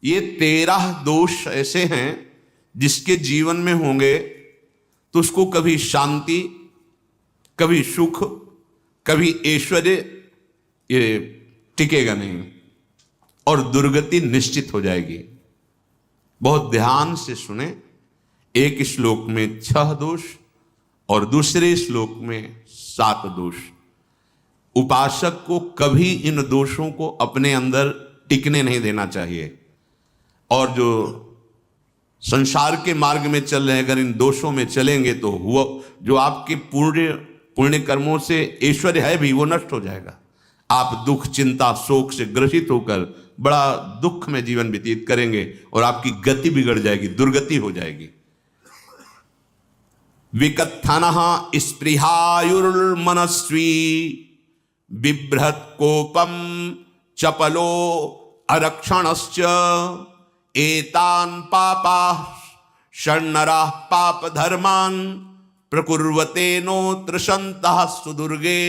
ये 13 दोष ऐसे हैं जिसके जीवन में होंगे तो उसको कभी शांति, कभी सुख, कभी ऐश्वर्य ये टिकेगा नहीं और दुर्गति निश्चित हो जाएगी। बहुत ध्यान से सुने। एक श्लोक में 6 दोष और दूसरे श्लोक में 7 दोष। उपासक को कभी इन दोषों को अपने अंदर टिकने नहीं देना चाहिए। और जो संसार के मार्ग में चल रहे हैं, अगर इन दोषों में चलेंगे तो हुआ जो आपके पुण्य कर्मों से ऐश्वर्य है भी वो नष्ट हो जाएगा। आप दुख, चिंता, शोक से ग्रसित होकर बड़ा दुख में जीवन व्यतीत करेंगे और आपकी गति बिगड़ जाएगी, दुर्गति हो जाएगी। विकत्थनः स्पृहायुर्मनस्वी बिभ्रत कोपम चपलो अरक्षणश्च एतान् पापाः षण्णराः पाप धर्मान् प्रकुर्वते नोऽत्र सन्तः सुदुर्गे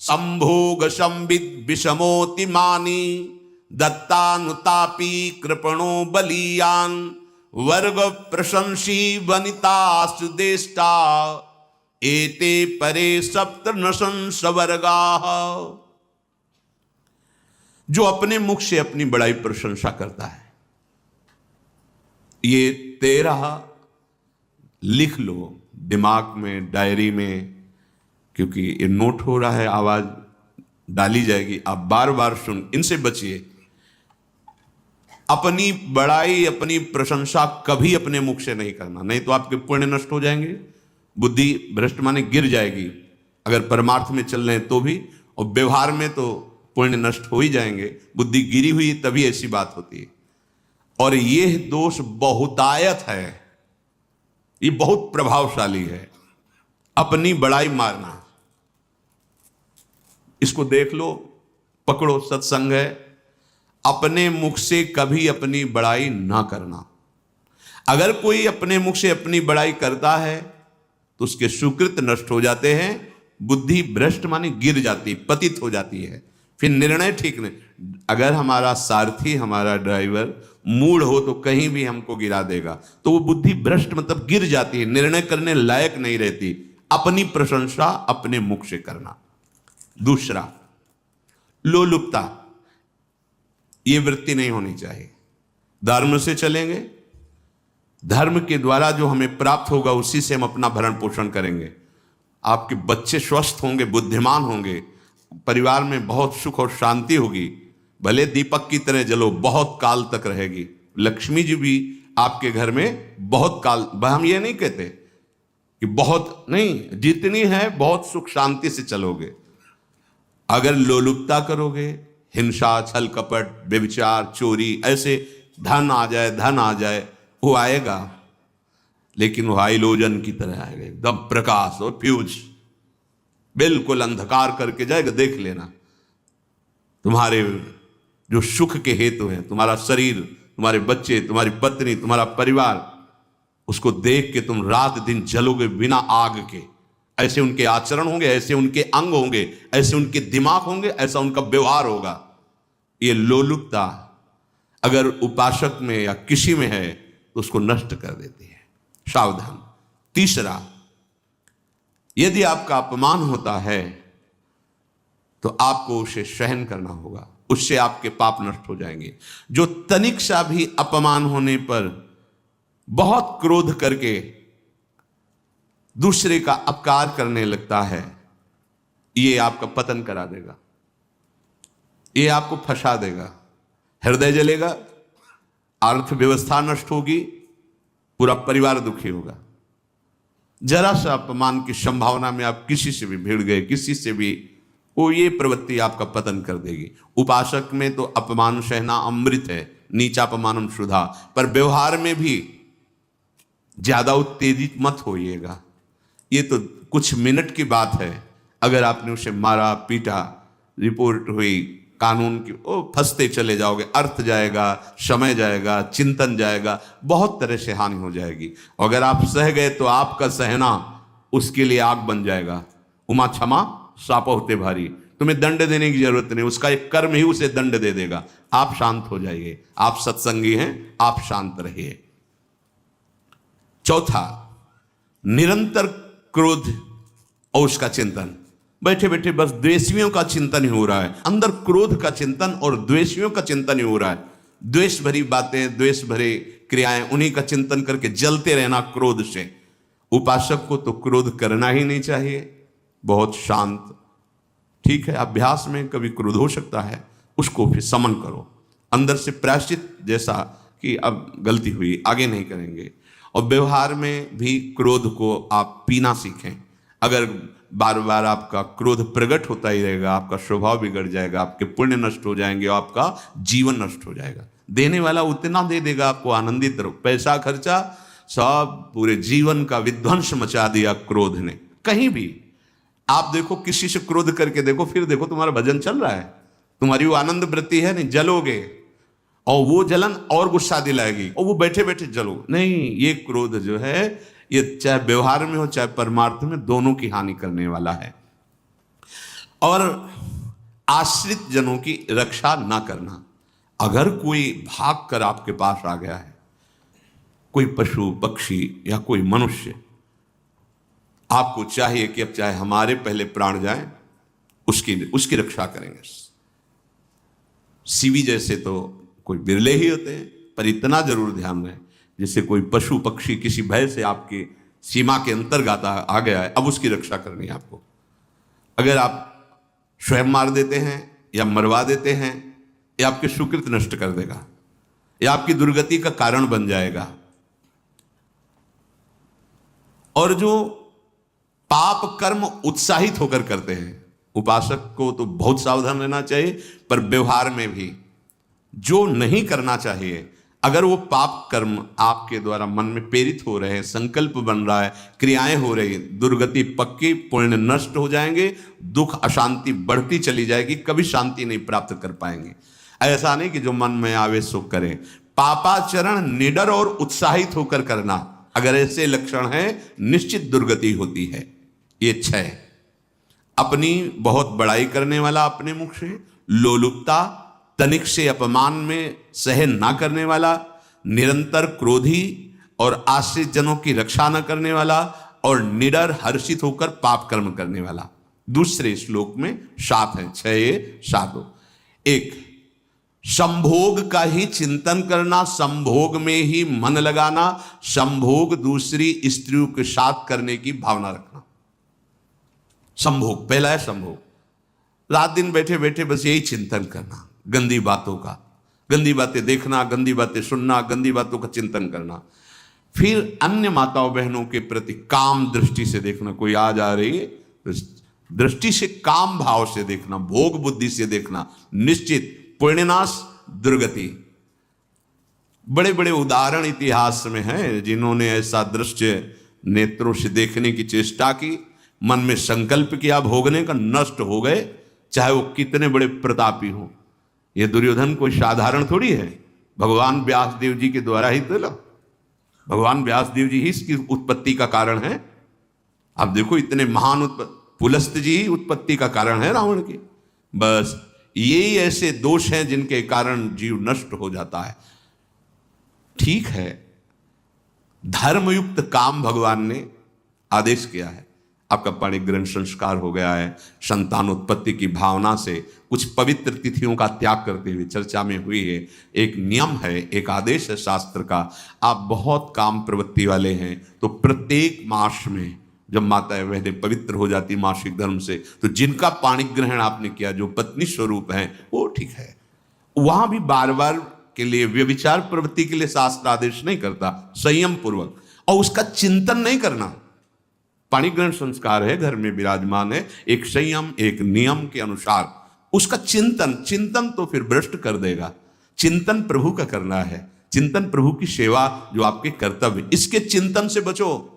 संभोग संविद विषमोतिमानी दत्तानुतापी कृपणो बलीयान् वर्ग प्रशंसी वनिता सुदेष्टा एते परे सप्तनशंस वर्गाः। जो अपने मुख से अपनी बड़ाई प्रशंसा करता है, ये 13 लिख लो दिमाग में, डायरी में, क्योंकि ये नोट हो रहा है, आवाज डाली जाएगी, आप बार बार सुन, इनसे बचिए। अपनी बड़ाई, अपनी प्रशंसा कभी अपने मुख से नहीं करना, नहीं तो आपके पुण्य नष्ट हो जाएंगे, बुद्धि भ्रष्ट माने गिर जाएगी। अगर परमार्थ में चल रहे हैं तो भी, और व्यवहार में तो पुण्य नष्ट हो ही जाएंगे। बुद्धि गिरी हुई तभी ऐसी बात होती है। और यह दोष बहुतायत है, ये बहुत प्रभावशाली है। अपनी बड़ाई मारना, इसको देख लो, पकड़ो, सत्संग है। अपने मुख से कभी अपनी बड़ाई ना करना। अगर कोई अपने मुख से अपनी बड़ाई करता है तो उसके सुकृत नष्ट हो जाते हैं, बुद्धि भ्रष्ट माने गिर जाती, पतित हो जाती है, फिर निर्णय ठीक नहीं। अगर हमारा सारथी, हमारा ड्राइवर मूढ़ हो तो कहीं भी हमको गिरा देगा, तो वो बुद्धि भ्रष्ट मतलब गिर जाती है, निर्णय करने लायक नहीं रहती। अपनी प्रशंसा अपने मुख से करना। दूसरा, लोलुपता, ये वृत्ति नहीं होनी चाहिए। धर्म से चलेंगे, धर्म के द्वारा जो हमें प्राप्त होगा उसी से हम अपना भरण पोषण करेंगे। आपके बच्चे स्वस्थ होंगे, बुद्धिमान होंगे, परिवार में बहुत सुख और शांति होगी। भले दीपक की तरह जलो, बहुत काल तक रहेगी। लक्ष्मी जी भी आपके घर में बहुत काल, हम ये नहीं कहते कि बहुत नहीं, जितनी है बहुत सुख शांति से चलोगे। अगर लोलुपता करोगे, हिंसा, छल कपट, व्यभिचार, चोरी, ऐसे धन आ जाए, वो आएगा, लेकिन वो हाइलोजन की तरह आएगा, एकदम प्रकाश और फ्यूज, बिल्कुल अंधकार करके जाएगा। देख लेना, तुम्हारे जो सुख के हेतु हैं, तुम्हारा शरीर, तुम्हारे बच्चे, तुम्हारी पत्नी, तुम्हारा परिवार, उसको देख के तुम रात दिन जलोगे बिना आग के। ऐसे उनके आचरण होंगे, ऐसे उनके अंग होंगे, ऐसे उनके दिमाग होंगे, ऐसा उनका व्यवहार होगा। ये लोलुपता अगर उपासक में या किसी में है तो उसको नष्ट कर देती है। सावधान। तीसरा, यदि आपका अपमान होता है तो आपको उसे सहन करना होगा, उससे आपके पाप नष्ट हो जाएंगे। जो तनिक सा भी अपमान होने पर बहुत क्रोध करके दूसरे का अपकार करने लगता है, ये आपका पतन करा देगा, ये आपको फंसा देगा। हृदय जलेगा, अर्थव्यवस्था नष्ट होगी, पूरा परिवार दुखी होगा। जरा सा अपमान की संभावना में आप किसी से भी भिड़ गए, किसी से भी, वो ये प्रवृत्ति आपका पतन कर देगी। उपासक में तो अपमान सहना अमृत है, नीचापमानम शुद्धा, पर व्यवहार में भी ज्यादा उत्तेजित मत होइएगा। ये तो कुछ मिनट की बात है, अगर आपने उसे मारा, पीटा, रिपोर्ट हुई कानून की, ओ फंसते चले जाओगे, अर्थ जाएगा, समय जाएगा, चिंतन जाएगा, बहुत तरह से हानि हो जाएगी। अगर आप सह गए तो आपका सहना उसके लिए आग बन जाएगा। उमा क्षमा साप होते भारी, तुम्हें दंड देने की जरूरत नहीं, उसका एक कर्म ही उसे दंड दे देगा। आप शांत हो जाइए, आप सत्संगी हैं, आप शांत रहिए। चौथा, निरंतर क्रोध और उसका चिंतन। बैठे बैठे बस द्वेषियों का चिंतन ही हो रहा है, अंदर क्रोध का चिंतन और द्वेषियों का चिंतन ही हो रहा है। द्वेष भरी बातें, द्वेष भरे क्रियाएं, उन्हीं का चिंतन करके जलते रहना क्रोध से। उपासक को तो क्रोध करना ही नहीं चाहिए, बहुत शांत। ठीक है, अभ्यास में कभी क्रोध हो सकता है, उसको फिर समन करो, अंदर से प्रायश्चित, जैसा कि अब गलती हुई आगे नहीं करेंगे। और व्यवहार में भी क्रोध को आप पीना सीखें। अगर बार बार आपका क्रोध प्रकट होता ही रहेगा, आपका स्वभाव बिगड़ जाएगा, आपके पुण्य नष्ट हो जाएंगे और आपका जीवन नष्ट हो जाएगा। देने वाला उतना दे देगा, आपको आनंदित रहो, पैसा खर्चा सब, पूरे जीवन का विध्वंस मचा दिया क्रोध ने। कहीं भी आप देखो, किसी से क्रोध करके देखो, फिर देखो तुम्हारा भजन चल रहा है, तुम्हारी वो आनंद वृत्ति है नहीं, जलोगे और वो जलन और गुस्सा दिलाएगी और वो बैठे बैठे जलो नहीं। ये क्रोध जो है, ये चाहे व्यवहार में हो चाहे परमार्थ में, दोनों की हानि करने वाला है। और आश्रित जनों की रक्षा ना करना। अगर कोई भाग कर आपके पास आ गया है, कोई पशु पक्षी या कोई मनुष्य, आपको चाहिए कि अब चाहे हमारे पहले प्राण जाएं, उसकी रक्षा करेंगे। सीवी जैसे तो कोई बिरले ही होते हैं, पर इतना जरूर ध्यान रहे, जैसे कोई पशु पक्षी किसी भय से आपकी सीमा के अंतर्गत आ गया है, अब उसकी रक्षा करनी है आपको। अगर आप स्वयं मार देते हैं या मरवा देते हैं, या आपके सुकृत नष्ट कर देगा, या आपकी दुर्गति का कारण बन जाएगा। और जो पाप कर्म उत्साहित होकर करते हैं, उपासक को तो बहुत सावधान रहना चाहिए, पर व्यवहार में भी जो नहीं करना चाहिए, अगर वो पाप कर्म आपके द्वारा मन में प्रेरित हो रहे हैं, संकल्प बन रहा है, क्रियाएं हो रही, दुर्गति पक्की, पुण्य नष्ट हो जाएंगे, दुख अशांति बढ़ती चली जाएगी, कभी शांति नहीं प्राप्त कर पाएंगे। ऐसा नहीं कि जो मन में आवे सो करें। पापाचरण निडर और उत्साहित होकर करना, अगर ऐसे लक्षण है, निश्चित दुर्गति होती है। ये 6, अपनी बहुत बड़ाई करने वाला अपने मुख से, लोलुपता, तनिक से अपमान में सहन ना करने वाला, निरंतर क्रोधी और आश्रित जनों की रक्षा न करने वाला, और निडर हर्षित होकर पाप कर्म करने वाला। दूसरे श्लोक में 7 है, 6 7। 1, संभोग का ही चिंतन करना, संभोग में ही मन लगाना, संभोग दूसरी स्त्रियों के साथ करने की भावना रखना। संभोग, पहला है संभोग। रात दिन बैठे बैठे बस यही चिंतन करना, गंदी बातों का, गंदी बातें देखना, गंदी बातें सुनना, गंदी बातों का चिंतन करना। फिर अन्य माताओं बहनों के प्रति काम दृष्टि से देखना, कोई आ जा रही है दृष्टि से, काम भाव से देखना, भोग बुद्धि से देखना, निश्चित पुण्यनाश, दुर्गति। बड़े बड़े उदाहरण इतिहास में हैं जिन्होंने ऐसा दृश्य नेत्रों से देखने की चेष्टा की, मन में संकल्प किया भोगने का, नष्ट हो गए, चाहे वो कितने बड़े प्रतापी हों। ये दुर्योधन कोई साधारण थोड़ी है, भगवान व्यासदेव जी के द्वारा ही तो, भगवान व्यासदेव जी ही इसकी उत्पत्ति का कारण है। आप देखो, इतने महान पुलस्त जी ही उत्पत्ति का कारण है रावण की। बस यही ऐसे दोष हैं जिनके कारण जीव नष्ट हो जाता है। ठीक है, धर्मयुक्त काम भगवान ने आदेश किया है, आपका पाणिक ग्रहण संस्कार हो गया है, संतानोत्पत्ति की भावना से कुछ पवित्र तिथियों का त्याग करते हुए चर्चा में हुई है। एक नियम है, एक आदेश है शास्त्र का। आप बहुत काम प्रवृत्ति वाले हैं तो प्रत्येक मास में जब माताएं बहनें पवित्र हो जाती मासिक धर्म से, तो जिनका पाणिक ग्रहण आपने किया, जो पत्नी स्वरूप हैं, वो ठीक है। वहां भी बार बार के लिए व्यभिचार प्रवृत्ति के लिए शास्त्र आदेश नहीं करता, संयम पूर्वक, और उसका चिंतन नहीं करना। पाणिक ग्रहण संस्कार है, घर में विराजमान है, एक संयम एक नियम के अनुसार उसका चिंतन तो फिर भ्रष्ट कर देगा। चिंतन प्रभु का करना है, चिंतन प्रभु की सेवा जो आपके कर्तव्य, इसके चिंतन से बचो।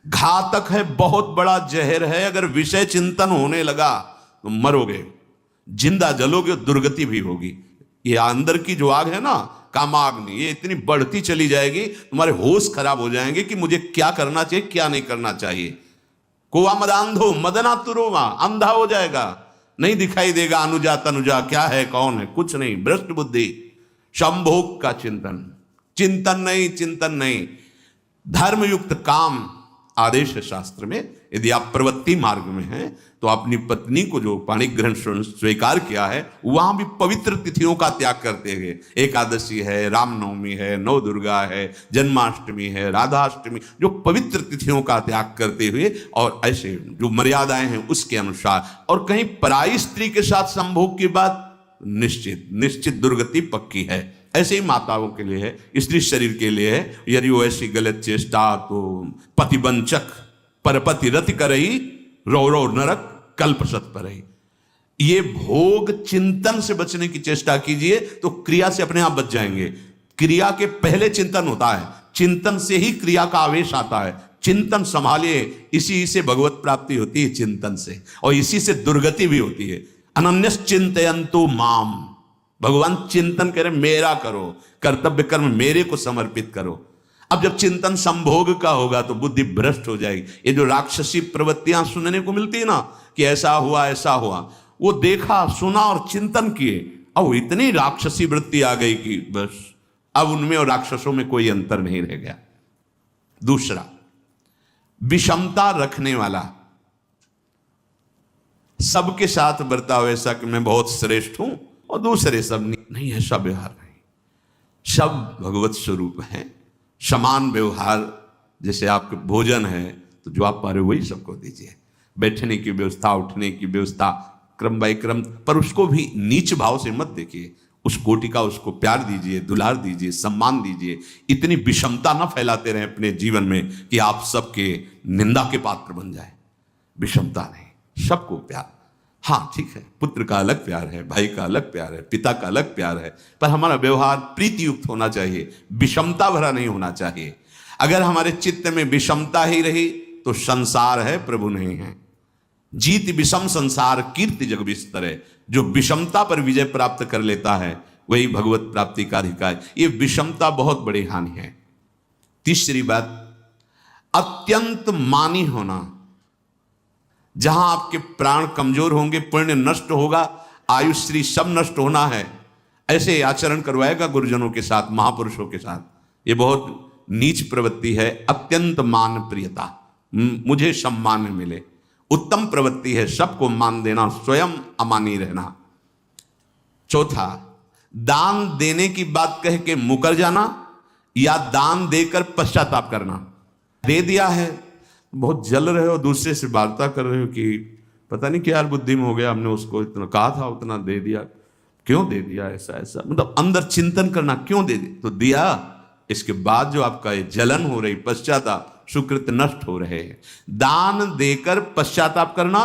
घातक है, बहुत बड़ा जहर है, अगर विषय चिंतन होने लगा तो मरोगे, जिंदा जलोगे, दुर्गति भी होगी। ये अंदर की जो आग है ना, कामाग्नि, ये इतनी बढ़ती चली जाएगी, तुम्हारे होश खराब हो जाएंगे कि मुझे क्या करना चाहिए क्या नहीं करना चाहिए। कोवा मदांधो मदना तुरोवा, अंधा हो जाएगा। नहीं दिखाई देगा अनुजा तनुजा क्या है कौन है, कुछ नहीं, भ्रष्ट बुद्धि। संभोग का चिंतन, चिंतन नहीं, चिंतन नहीं। धर्मयुक्त काम आदेश है शास्त्र में। यदि आप प्रवृत्ति मार्ग में हैं तो अपनी पत्नी को जो पाणिक ग्रहण स्वीकार किया है वहां भी पवित्र तिथियों का त्याग करते हुए, एकादशी है, रामनवमी है, नव दुर्गा है, जन्माष्टमी है, राधाष्टमी, जो पवित्र तिथियों का त्याग करते हुए और ऐसे जो मर्यादाएं हैं उसके अनुसार, और कहीं पराई स्त्री के साथ संभोग की बात निश्चित निश्चित दुर्गति पक्की है। ऐसे ही माताओं के लिए है, स्त्री शरीर के लिए है। यदि वो ऐसी गलत चेष्टा तो पतिवंचक परपति रति करही, रो रो नरक कल्पसत परही। ये भोग चिंतन से बचने की चेष्टा कीजिए तो क्रिया से अपने आप बच जाएंगे। क्रिया के पहले चिंतन होता है, चिंतन से ही क्रिया का आवेश आता है। चिंतन संभालिए, इसी से भगवत प्राप्ति होती है, चिंतन से, और इसी से दुर्गति भी होती है। अनन्यश्चिन्तयन्तु माम, भगवान चिंतन करे मेरा करो, कर्तव्य कर्म मेरे को समर्पित करो। अब जब चिंतन संभोग का होगा तो बुद्धि भ्रष्ट हो जाएगी। ये जो राक्षसी प्रवृत्तियां सुनने को मिलती है ना कि ऐसा हुआ ऐसा हुआ, वो देखा सुना और चिंतन किए, अब इतनी राक्षसी वृत्ति आ गई कि बस अब उनमें और राक्षसों में कोई अंतर नहीं रह गया। दूसरा, विषमता रखने वाला, सबके साथ बर्ताव ऐसा कि मैं बहुत श्रेष्ठ हूं और दूसरे सब नहीं, ऐसा व्यवहार नहीं। सब भगवत स्वरूप है, समान व्यवहार। जैसे आपके भोजन है तो जो आप पा रहे हो वही सबको दीजिए, बैठने की व्यवस्था, उठने की व्यवस्था, क्रम बाय क्रम, पर उसको भी नीच भाव से मत देखिए। उस कोटि का उसको प्यार दीजिए, दुलार दीजिए, सम्मान दीजिए। इतनी विषमता न फैलाते रहें अपने जीवन में कि आप सबके निंदा के पात्र बन जाए। विषमता नहीं, सबको प्यार। हाँ ठीक है, पुत्र का अलग प्यार है, भाई का अलग प्यार है, पिता का अलग प्यार है, पर हमारा व्यवहार प्रीति युक्त होना चाहिए, विषमता भरा नहीं होना चाहिए। अगर हमारे चित्त में विषमता ही रही तो संसार है, प्रभु नहीं है। जीत विषम संसार कीर्ति जग विस्तरे। जो विषमता पर विजय प्राप्त कर लेता है वही भगवत प्राप्ति का अधिकार। ये विषमता बहुत बड़ी हानि है। तीसरी बात, अत्यंत मानी होना। जहां आपके प्राण कमजोर होंगे, पुण्य नष्ट होगा, आयुश्री सब नष्ट होना है, ऐसे आचरण करवाएगा गुरुजनों के साथ, महापुरुषों के साथ। ये बहुत नीच प्रवृत्ति है। अत्यंत मान प्रियता, मुझे सम्मान मिले, उत्तम प्रवृत्ति है। सबको मान देना, स्वयं अमानी रहना। चौथा, दान देने की बात कह के मुकर जाना या दान देकर पश्चाताप करना। दे दिया है, बहुत जल रहे हो, दूसरे से वार्ता कर रहे हो कि पता नहीं क्या बुद्धि में हो गया, हमने उसको इतना कहा था, उतना दे दिया, क्यों दे दिया, ऐसा ऐसा, मतलब अंदर चिंतन करना, क्यों दे दिया, तो दिया। इसके बाद जो आपका ये जलन हो रही, पश्चाताप, सुकृत नष्ट हो रहे हैं। दान देकर पश्चाताप करना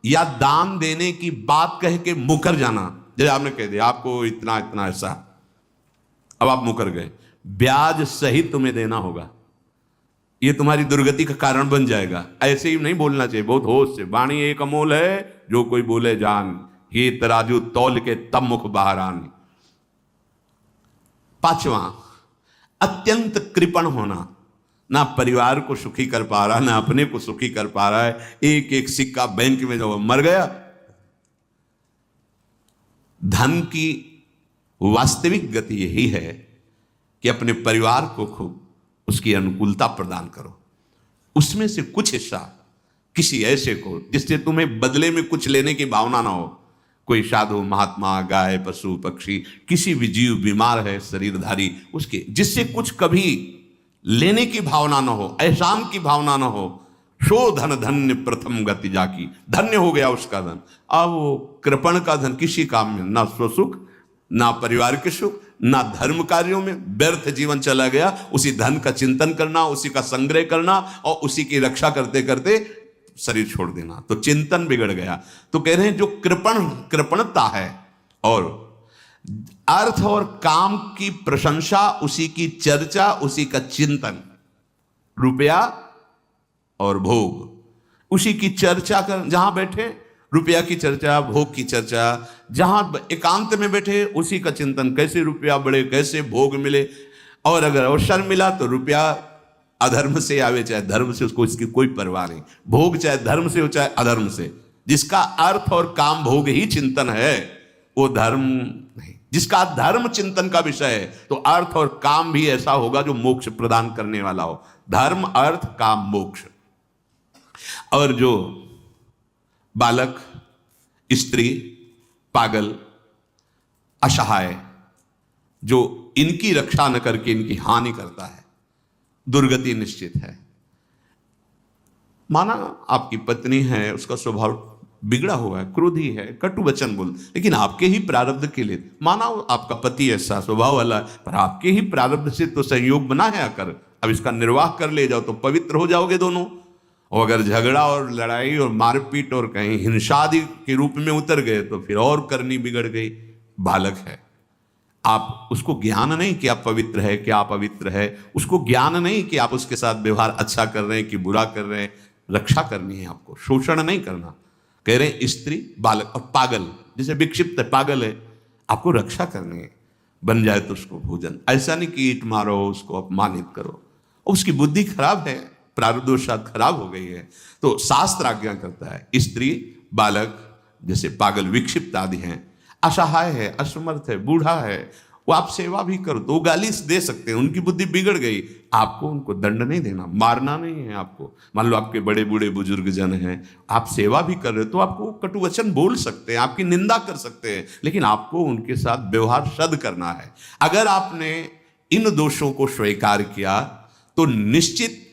या दान देने की बात कह के मुकर जाना। जैसे आपने कह दिया आपको इतना इतना ऐसा, अब आप मुकर गए, ब्याज सहित तुम्हें देना होगा, ये तुम्हारी दुर्गति का कारण बन जाएगा। ऐसे ही नहीं बोलना चाहिए, बहुत होश से। वाणी एक अमोल है, जो कोई बोले जान, ये तराजू तौल के तब मुख बाहर आनी। पांचवा, अत्यंत कृपण होना। ना परिवार को सुखी कर पा रहा, ना अपने को सुखी कर पा रहा है। एक एक सिक्का बैंक में जो मर गया। धन की वास्तविक गति यही है कि अपने परिवार को खूब उसकी अनुकूलता प्रदान करो, उसमें से कुछ हिस्सा किसी ऐसे को जिससे तुम्हें बदले में कुछ लेने की भावना ना हो। कोई साधु महात्मा, गाय, पशु, पक्षी, किसी भी जीव बीमार है शरीरधारी, उसके जिससे कुछ कभी लेने की भावना ना हो, एहसान की भावना ना हो। शो धन धन्य प्रथम गति जाकी, धन्य हो गया उसका धन। अब वो कृपण का धन किसी काम में, ना स्वसुख, ना परिवार के सुख, ना धर्म कार्यों में, व्यर्थ जीवन चला गया। उसी धन का चिंतन करना, उसी का संग्रह करना और उसी की रक्षा करते करते शरीर छोड़ देना, तो चिंतन बिगड़ गया। तो कह रहे हैं जो कृपणता है और अर्थ और काम की प्रशंसा, उसी की चर्चा, उसी का चिंतन, रुपया और भोग, उसी की चर्चा कर। जहां बैठे रुपया की चर्चा, भोग की चर्चा, जहां एकांत में बैठे उसी का चिंतन, कैसे रुपया बढ़े, कैसे भोग मिले। और अगर अवसर मिला तो रुपया अधर्म से आवे चाहे धर्म से, उसको इसकी कोई परवाह नहीं। भोग चाहे धर्म से हो चाहे अधर्म से, जिसका अर्थ और काम भोग ही चिंतन है वो धर्म नहीं। जिसका धर्म चिंतन का विषय है तो अर्थ और काम भी ऐसा होगा जो मोक्ष प्रदान करने वाला हो। धर्म, अर्थ, काम, मोक्ष। और जो बालक, स्त्री, पागल, असहाय, जो इनकी रक्षा न करके इनकी हानि करता है, दुर्गति निश्चित है। माना आपकी पत्नी है, उसका स्वभाव बिगड़ा हुआ है, क्रोधी है, कटु वचन बोल, लेकिन आपके ही प्रारब्ध के लिए। माना आपका पति ऐसा स्वभाव वाला, पर आपके ही प्रारब्ध से तो संयोग बना है आकर, अब इसका निर्वाह कर ले जाओ तो पवित्र हो जाओगे दोनों। और अगर झगड़ा और लड़ाई और मारपीट और कहीं हिंसा आदि के रूप में उतर गए तो फिर और करनी बिगड़ गई। बालक है, आप उसको ज्ञान नहीं कि आप पवित्र है, कि आप पवित्र है, उसको ज्ञान नहीं कि आप उसके साथ व्यवहार अच्छा कर रहे हैं कि बुरा कर रहे हैं। रक्षा करनी है आपको, शोषण नहीं करना। कह रहे हैं स्त्री, बालक और पागल, जैसे विक्षिप्त है, पागल है, आपको रक्षा करनी है। बन जाए तो उसको भोजन, ऐसा नहीं कि ईंट मारो, उसको अपमानित करो। उसकी बुद्धि खराब है, प्रारब्धवशात खराब हो गई है, तो शास्त्र आज्ञा करता है स्त्री, बालक, जैसे पागल, विक्षिप्त आदि हैं, असहाय है, असमर्थ है, बूढ़ा है, वो आप सेवा भी करो तो वो गाली दे सकते हैं, उनकी बुद्धि बिगड़ गई। आपको उनको दंड नहीं देना, मारना नहीं है आपको। मान लो आपके बड़े बूढ़े बुजुर्ग जन हैं, आप सेवा भी कर रहे हो तो आपको कटु वचन बोल सकते हैं, आपकी निंदा कर सकते हैं, लेकिन आपको उनके साथ व्यवहार सद करना है। अगर आपने इन दोषों को स्वीकार किया तो निश्चित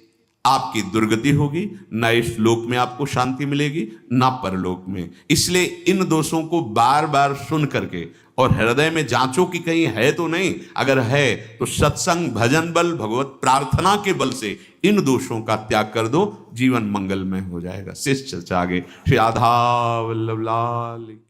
आपकी दुर्गति होगी, न इस लोक में आपको शांति मिलेगी न परलोक में। इसलिए इन दोषों को बार बार सुन करके और हृदय में जांचो कि कहीं है तो नहीं। अगर है तो सत्संग, भजन बल, भगवत प्रार्थना के बल से इन दोषों का त्याग कर दो, जीवन मंगलमय हो जाएगा। शेष चर्चा आगे। श्री राधा वल्लभ लाल की।